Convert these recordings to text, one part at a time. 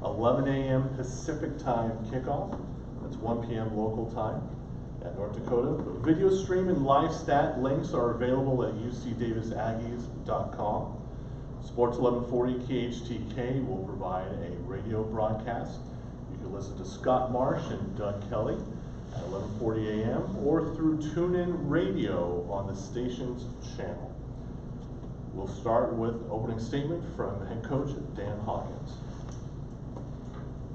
11 a.m. Pacific time kickoff. That's 1 p.m. local time at North Dakota. The video stream and live stat links are available at ucdavisaggies.com. Sports 1140 KHTK will provide a radio broadcast. You can listen to Scott Marsh and Doug Kelly at 11:40 a.m. or through TuneIn Radio on the station's channel. We'll start with opening statement from head coach Dan Hawkins.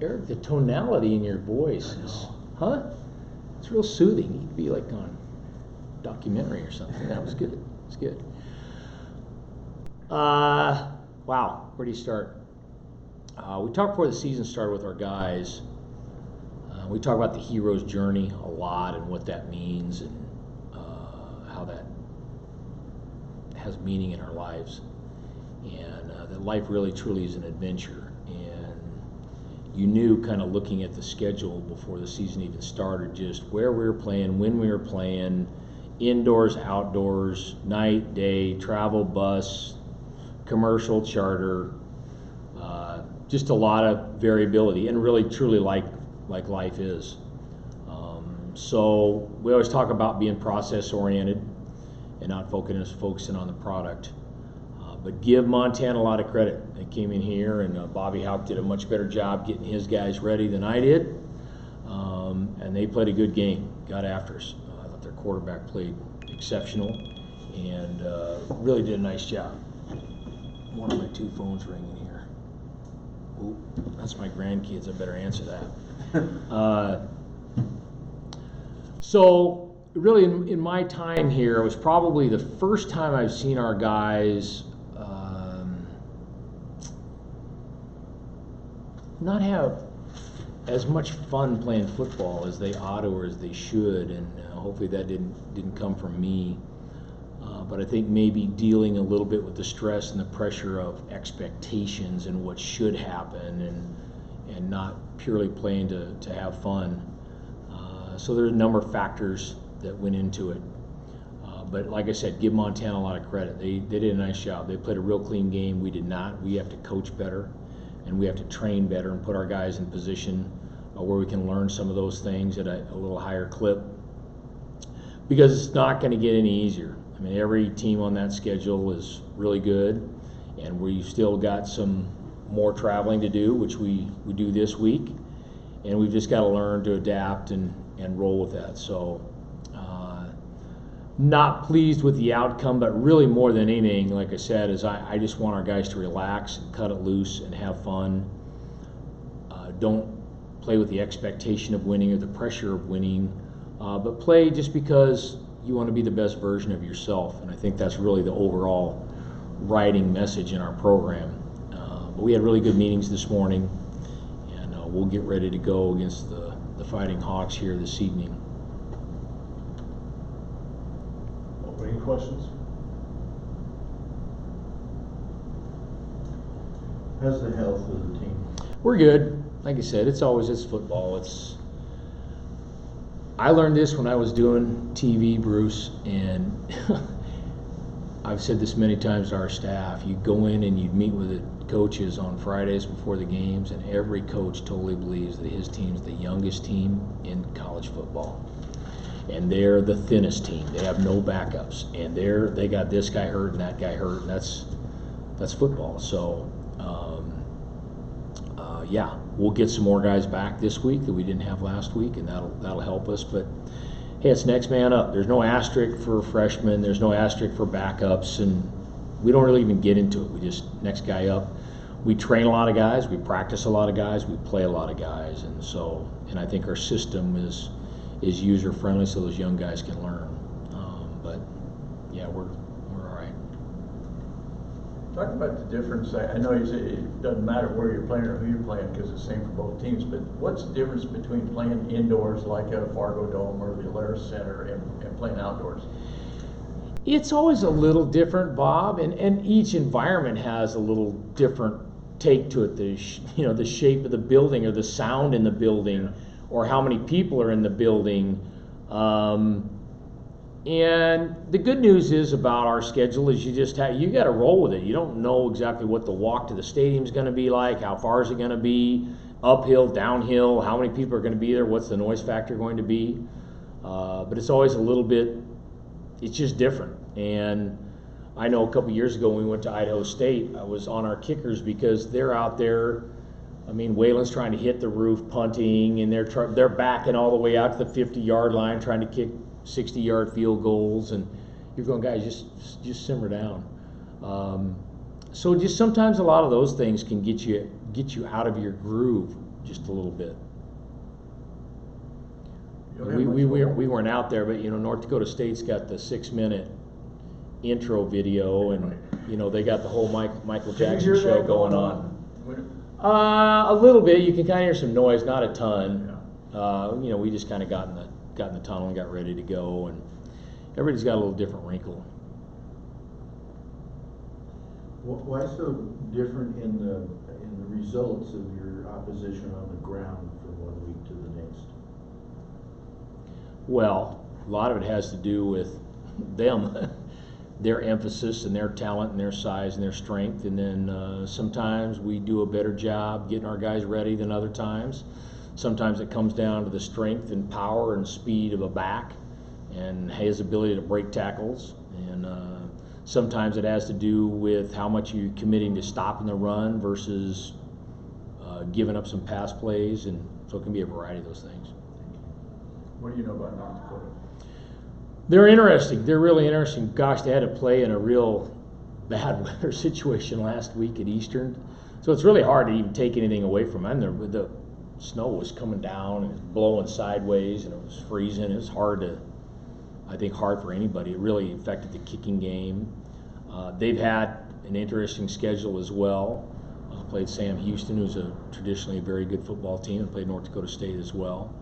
Eric, the tonality in your voice is, it's real soothing. You could be like on a documentary or something. That was good. It's good. Wow, where do you start? We talked before the season started with our guys. We talk about the hero's journey a lot and what that means and how that has meaning in our lives. And that life really truly is an adventure. And you knew, kind of looking at the schedule before the season even started, just where we were playing, when we were playing, indoors, outdoors, night, day, travel, bus, commercial, charter, just a lot of variability, and really truly like life is. So we always talk about being process oriented and not focusing on the product. But give Montana a lot of credit. They came in here, and Bobby Houck did a much better job getting his guys ready than I did, and they played a good game, got after us. I thought their quarterback played exceptional and really did a nice job. One of my two phones ringing here. Ooh, that's my grandkids. I better answer that. So really, in my time here, it was probably the first time I've seen our guys not have as much fun playing football as they ought to or as they should, and hopefully that didn't come from me. But I think maybe dealing a little bit with the stress and the pressure of expectations and what should happen, and not purely playing to have fun. So there's a number of factors that went into it. But like I said, give Montana a lot of credit. They did a nice job. They played a real clean game. We did not. We have to coach better, and we have to train better and put our guys in position where we can learn some of those things at a little higher clip, because it's not going to get any easier. I mean, every team on that schedule is really good, and we've still got some more traveling to do, which we do this week, and we've just got to learn to adapt and roll with that. So not pleased with the outcome, but really more than anything, like I said, is I just want our guys to relax and cut it loose and have fun. Don't play with the expectation of winning or the pressure of winning, but play just because you want to be the best version of yourself. And I think that's really the overall writing message in our program. But we had really good meetings this morning, and we'll get ready to go against the Fighting Hawks here this evening. Any questions? How's the health of the team? We're good. Like I said, it's football. I learned this when I was doing TV, Bruce, and I've said this many times to our staff. You go in and you meet with the coaches on Fridays before the games, and every coach totally believes that his team's the youngest team in college football. And they're the thinnest team. They have no backups, and they got this guy hurt and that guy hurt, and that's football. So yeah, we'll get some more guys back this week that we didn't have last week, and that'll help us. But hey, it's next man up. There's no asterisk for freshmen. There's no asterisk for backups, and we don't really even get into it. We just next guy up. We train a lot of guys. We practice a lot of guys. We play a lot of guys, and I think our system is user friendly, so those young guys can learn. But yeah, we're all right. Talk about the difference. I know you say it doesn't matter where you're playing or who you're playing because it's the same for both teams, but what's the difference between playing indoors like at a Fargo Dome or the Alaris Center and playing outdoors? It's always a little different, Bob, and each environment has a little different take to it. The shape of the building or the sound in the building, or how many people are in the building. And the good news is about our schedule is you got to roll with it. You don't know exactly what the walk to the stadium is going to be like, how far is it going to be, uphill, downhill, how many people are going to be there, what's the noise factor going to be. But it's always a little bit, it's just different. And I know a couple years ago when we went to Idaho State, I was on our kickers because they're out there. I mean, Waylon's trying to hit the roof punting, and they're backing all the way out to the 50-yard line trying to kick 60-yard field goals, and you're going, guys, just simmer down. So just sometimes a lot of those things can get you out of your groove just a little bit. We weren't out there, but North Dakota State's got the 6-minute intro video, and they got the whole Michael Jackson show going on. A little bit. You can kind of hear some noise, not a ton. Yeah. We just kind of got in the tunnel and got ready to go, and everybody's got a little different wrinkle. Why so different in the results of your opposition on the ground from one week to the next? Well, a lot of it has to do with them, their emphasis and their talent and their size and their strength, and then sometimes we do a better job getting our guys ready than other times. Sometimes it comes down to the strength and power and speed of a back and his ability to break tackles. And sometimes it has to do with how much you're committing to stopping the run versus giving up some pass plays. And so it can be a variety of those things. What do you know about North Dakota? They're interesting. They're really interesting. Gosh, they had to play in a real bad weather situation last week at Eastern. So it's really hard to even take anything away from them. The snow was coming down and blowing sideways, and it was freezing. It was hard for anybody. It really affected the kicking game. They've had an interesting schedule as well. Played Sam Houston, who's traditionally a very good football team, and played North Dakota State as well.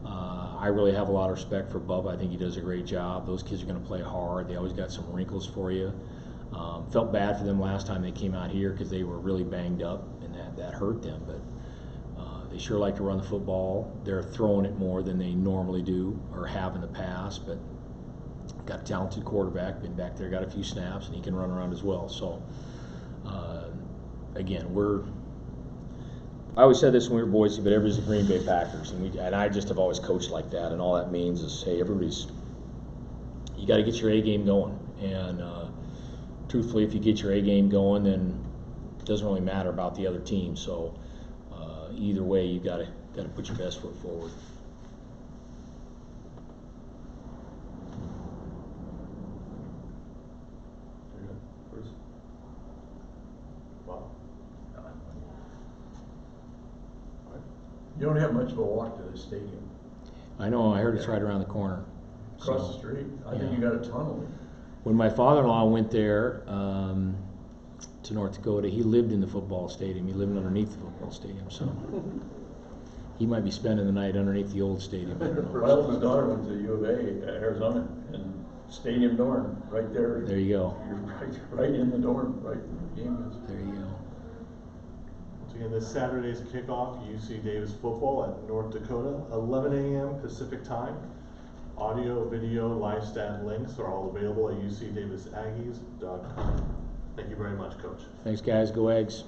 I really have a lot of respect for Bubba. I think he does a great job. Those kids are going to play hard. They always got some wrinkles for you. Felt bad for them last time they came out here because they were really banged up, and that hurt them. But they sure like to run the football. They're throwing it more than they normally do or have in the past. But got a talented quarterback, been back there, got a few snaps, and he can run around as well. So again, I always said this when we were Boise, but everybody's the Green Bay Packers, and I just have always coached like that. And all that means is, hey, you got to get your A game going. And truthfully, if you get your A game going, then it doesn't really matter about the other team. So either way, you got to put your best foot forward. You don't have much of a walk to the stadium. I know. I heard it's right around the corner. Across the street. I think you got a tunnel. When my father-in-law went there to North Dakota, he lived in the football stadium. He lived underneath the football stadium, so he might be spending the night underneath the old stadium. I don't know. My oldest daughter went to U of A, Arizona, and stadium dorm right there. There you go. You're right in the dorm, right in the game is. There you go. Again, this Saturday's kickoff, UC Davis football at North Dakota, 11 a.m. Pacific time. Audio, video, live stat links are all available at ucdavisaggies.com. Thank you very much, Coach. Thanks, guys. Go Eggs.